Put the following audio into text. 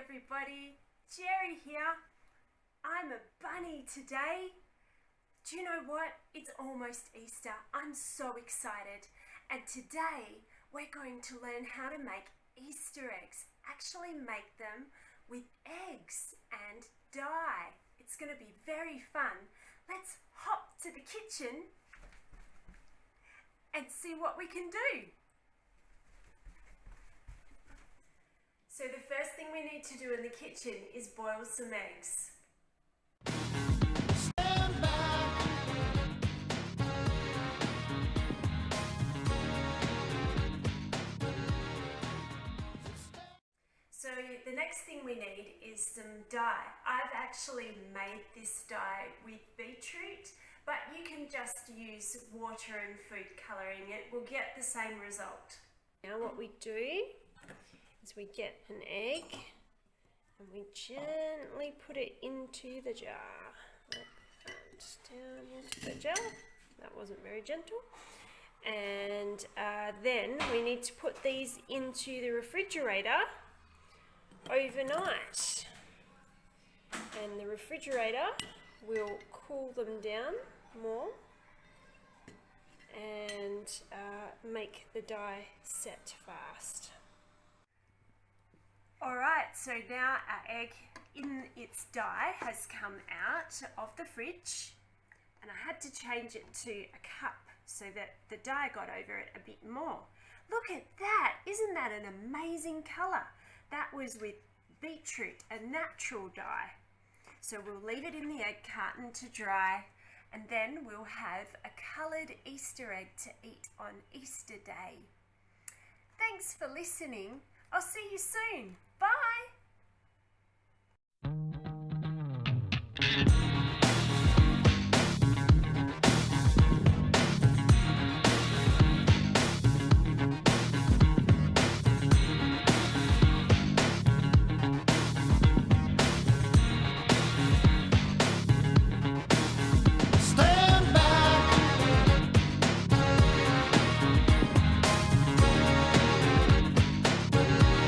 everybody, Geri here. I'm a bunny today. Do you know what? It's almost Easter. I'm so excited. And today we're going to learn how to make Easter eggs. Actually make them with eggs and dye. It's going to be very fun. Let's hop to the kitchen and see what we can do. So the first thing we need to do in the kitchen is boil some eggs. So the next thing we need is some dye. I've actually made this dye with beetroot, but you can just use water and food colouring. It will get the same result. Now what we do is we get an egg and we gently put it into the jar. Like that, down into the jar. That wasn't very gentle. And then we need to put these into the refrigerator overnight. And the refrigerator will cool them down more and make the dye set fast. Alright, so now our egg in its dye has come out of the fridge, and I had to change it to a cup so that the dye got over it a bit more. Look at that! Isn't that an amazing colour? That was with beetroot, a natural dye. So we'll leave it in the egg carton to dry, and then we'll have a coloured Easter egg to eat on Easter Day. Thanks for listening. I'll see you soon.